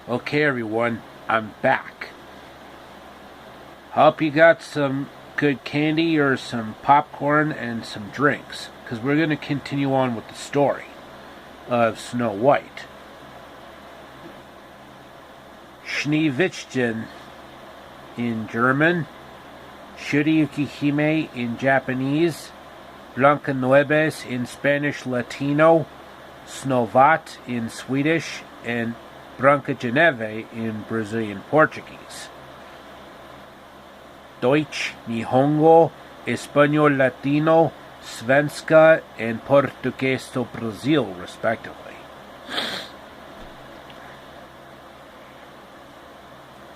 Okay, everyone, I'm back. Hope you got some good candy or some popcorn and some drinks, because we're going to continue on with the story of Snow White. Schneewittchen in German, Shuriyuki Hime in Japanese, Blancanieves in Spanish Latino, Snowvat in Swedish, and Branca de Neve in Brazilian Portuguese. Deutsch, Nihongo, Espanol Latino, Svenska, and Português do Brasil, respectively.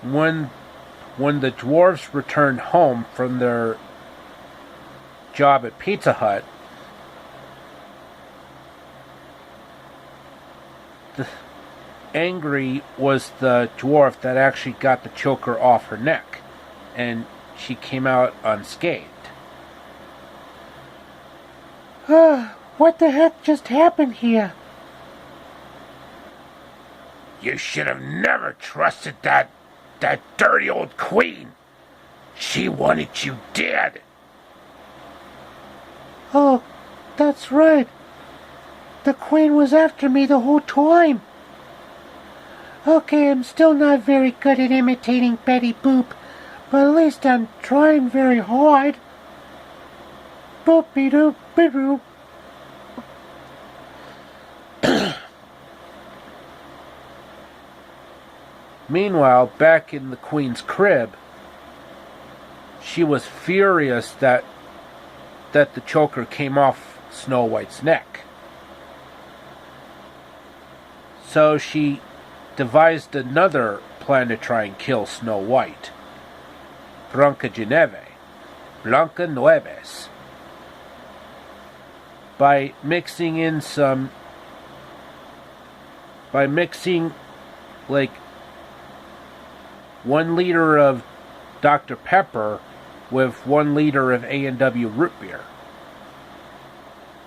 When the dwarves returned home from their job at Pizza Hut, angry was the dwarf that actually got the choker off her neck, and she came out unscathed. What the heck just happened here? You should have never trusted that dirty old queen. She wanted you dead. Oh, that's right. The queen was after me the whole time. Okay, I'm still not very good at imitating Betty Boop, but at least I'm trying very hard. Boop-be-doop-be-doop. Meanwhile, back in the queen's crib, she was furious that the choker came off Snow White's neck. So she devised another plan to try and kill Snow White. Branca de Neve, Blancanieves, by mixing like 1 liter of Dr. Pepper with 1 liter of A&W root beer.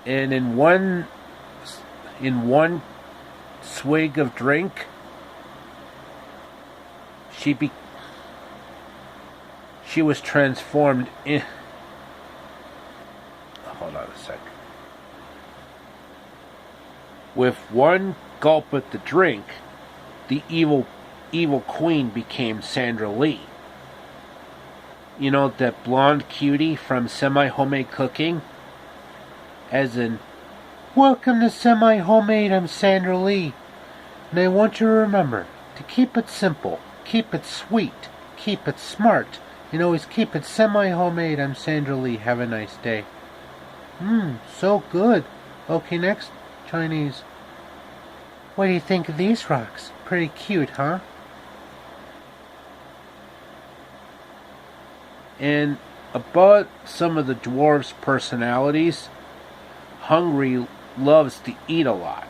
And in one swig of drink, she was transformed in... Hold on a sec. With 1 gulp of the drink, the evil queen became Sandra Lee. You know, that blonde cutie from Semi-Homemade Cooking? As in, welcome to Semi-Homemade, I'm Sandra Lee. And I want you to remember to keep it simple, keep it sweet, keep it smart, and always keep it semi-homemade. I'm Sandra Lee. Have a nice day. So good. Okay, next, Chinese. What do you think of these rocks? Pretty cute, huh? And about some of the dwarves' personalities, Hungry loves to eat a lot.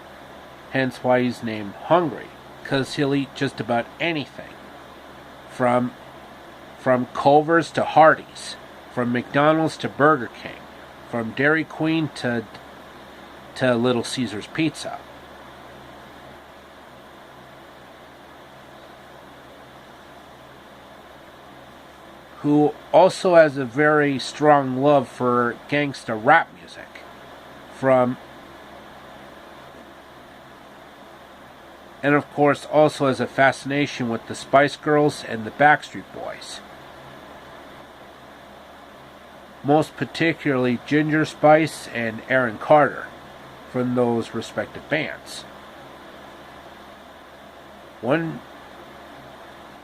Hence why he's named Hungry, because he'll eat just about anything. From Culver's to Hardee's, from McDonald's to Burger King, from Dairy Queen to Little Caesar's Pizza. Who also has a very strong love for gangsta rap music. And of course also has a fascination with the Spice Girls and the Backstreet Boys. Most particularly Ginger Spice and Aaron Carter from those respective bands. One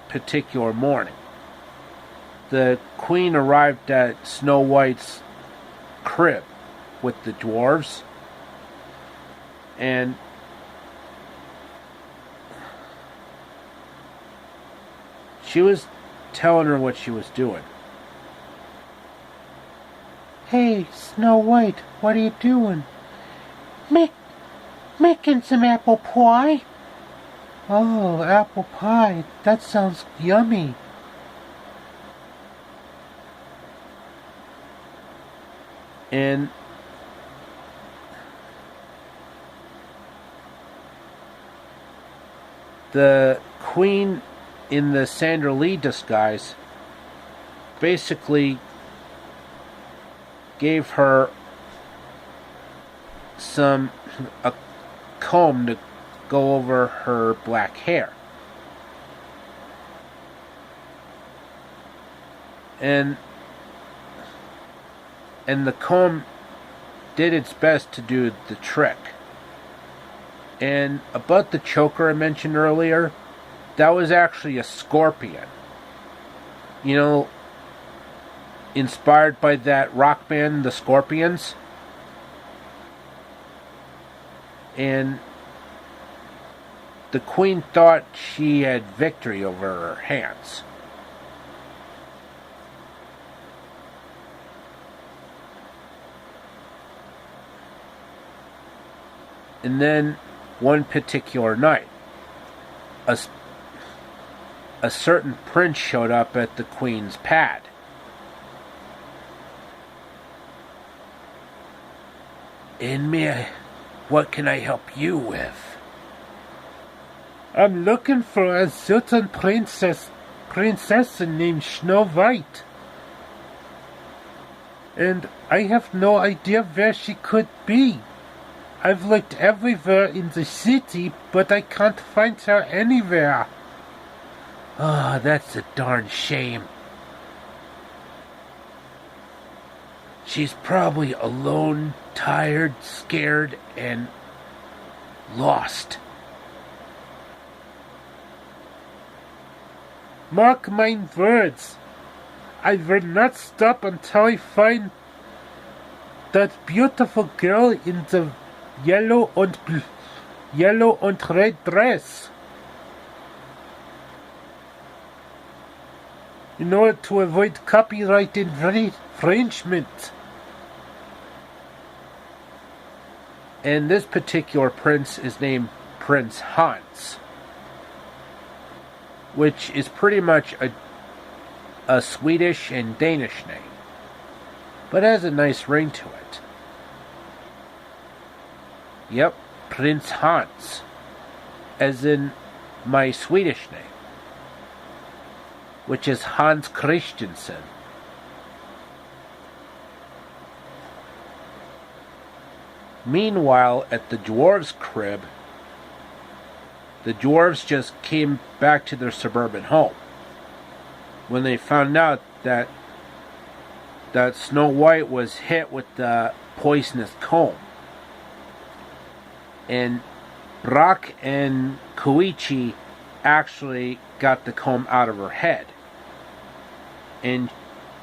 particular morning, the queen arrived at Snow White's crib with the dwarves, and she was telling her what she was doing. Hey, Snow White, what are you doing? Making some apple pie. Oh, apple pie. That sounds yummy. And the Queen, in the Sandra Lee disguise, basically gave her a comb to go over her black hair. And the comb did its best to do the trick. And about the choker I mentioned earlier, that was actually a scorpion. You know, inspired by that rock band, the Scorpions. And the Queen thought she had victory over her hands. And then, one particular night, a certain prince showed up at the Queen's pad. And what can I help you with? I'm looking for a certain princess named Snow White. And I have no idea where she could be. I've looked everywhere in the city, but I can't find her anywhere. Ah, that's a darn shame. She's probably alone, tired, scared, and lost. Mark my words. I will not stop until I find that beautiful girl in the yellow and red dress. In order to avoid copyright infringement. And this particular prince is named Prince Hans, which is pretty much a Swedish and Danish name, but has a nice ring to it. Yep, Prince Hans, as in my Swedish name, which is Hans Christensen. Meanwhile, at the dwarves' crib, the dwarves just came back to their suburban home when they found out that Snow White was hit with the poisonous comb. And Brock and Koichi actually got the comb out of her head. And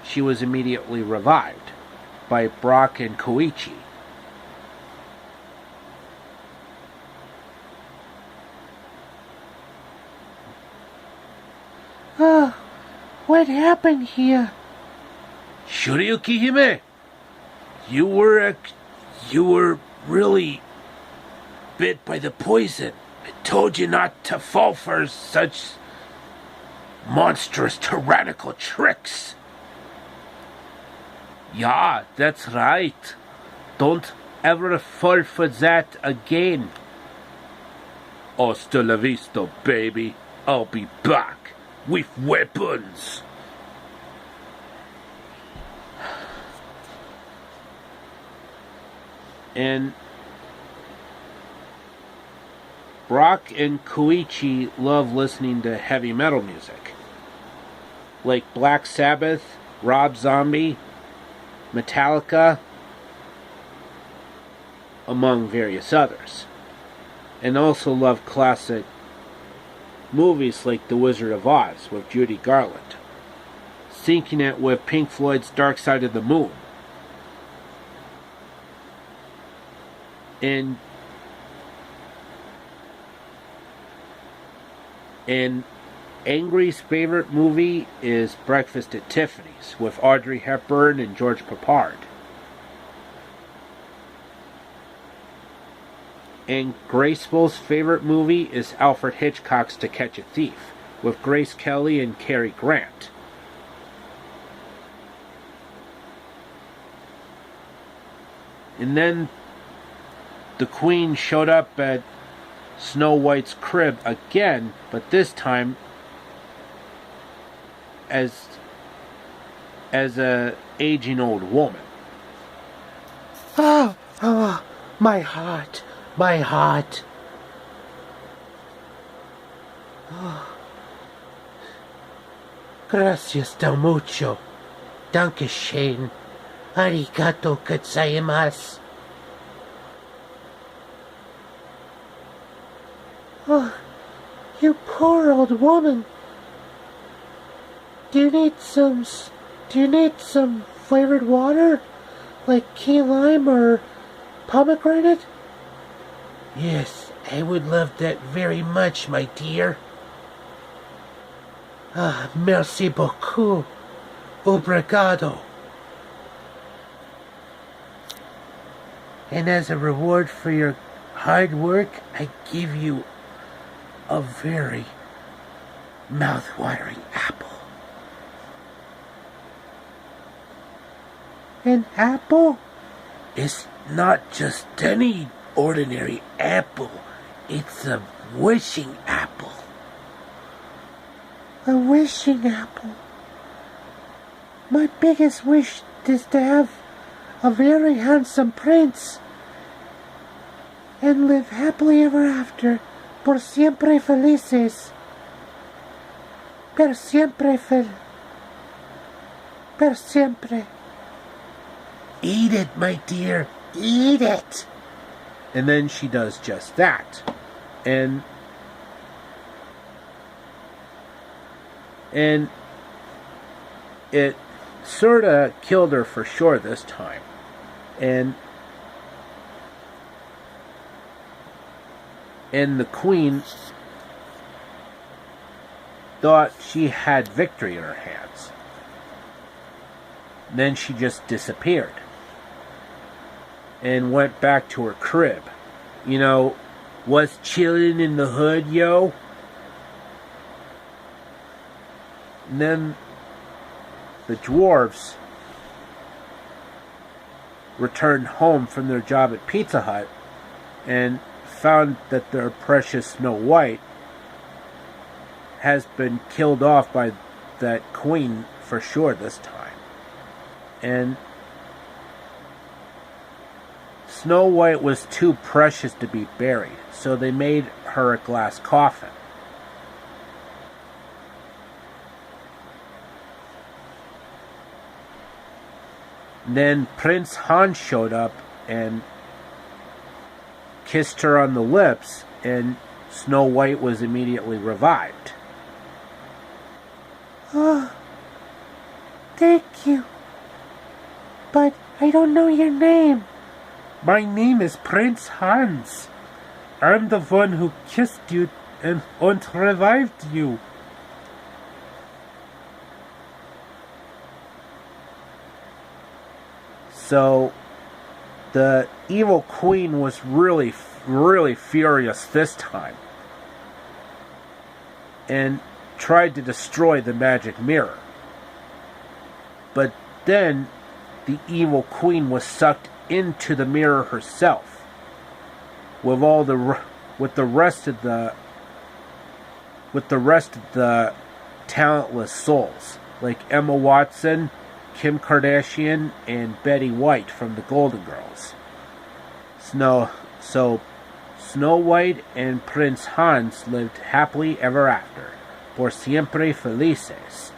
she was immediately revived by Brock and Koichi. What happened here? Shuriyuki Hime, you were really bit by the poison. I told you not to fall for such monstrous, tyrannical tricks. Yeah, that's right. Don't ever fall for that again. Hasta la vista, baby. I'll be back with weapons. And Brock and Koichi love listening to heavy metal music, like Black Sabbath, Rob Zombie, Metallica, among various others. And also love classic movies like The Wizard of Oz with Judy Garland, syncing it with Pink Floyd's Dark Side of the Moon. And Angry's favorite movie is Breakfast at Tiffany's with Audrey Hepburn and George Peppard. And Graceful's favorite movie is Alfred Hitchcock's To Catch a Thief with Grace Kelly and Cary Grant. And then the Queen showed up at Snow White's crib again, but this time as a aging old woman. Oh, my heart, my heart. Oh. Gracias del mucho. Dankeschön. Arigato gozaimasu. Oh, you poor old woman. Do you need some flavored water? Like key lime or pomegranate? Yes, I would love that very much, my dear. Ah, merci beaucoup. Obrigado. And as a reward for your hard work, I give you a very mouth-watering apple. An apple? It's not just any ordinary apple. It's a wishing apple. A wishing apple? My biggest wish is to have a very handsome prince and live happily ever after, por siempre felices. Per siempre per siempre. Eat it, my dear. Eat it. And then she does just that. And it sort of killed her for sure this time. And the queen thought she had victory in her hands. Then she just disappeared and went back to her crib. You know, was chilling in the hood, yo. And then the dwarves returned home from their job at Pizza Hut and found that their precious Snow White has been killed off by that queen for sure this time. And Snow White was too precious to be buried, so they made her a glass coffin. Then Prince Hans showed up and kissed her on the lips, and Snow White was immediately revived. Oh, thank you. But I don't know your name. My name is Prince Hans. I'm the one who kissed you and revived you. So, the evil queen was really furious this time. And tried to destroy the magic mirror. But then, the evil queen was sucked into the mirror herself, with the rest of the talentless souls, like Emma Watson, Kim Kardashian, and Betty White from the Golden Girls. So Snow White and Prince Hans lived happily ever after, por siempre felices.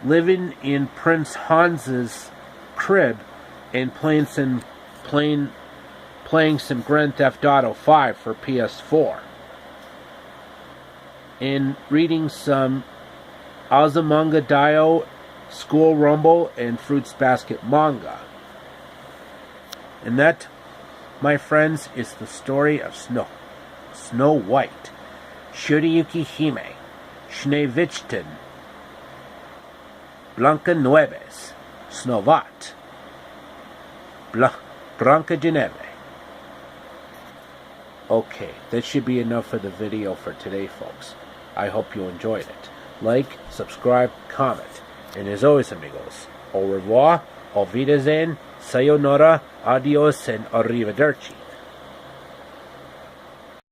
Living in Prince Hans's crib and playing some Grand Theft Auto 5 for PS4. And reading some Azumanga Daioh, School Rumble, and Fruits Basket manga. And that, my friends, is the story of Snow White, Shuriyuki Hime, Schneewittchen, Blanca Nieves, Snovat, Branca de Neve. Okay, that should be enough for the video for today, folks. I hope you enjoyed it. Like, subscribe, comment. And as always, amigos, au revoir, auf Wiedersehen, sayonara, adios, and arrivederci.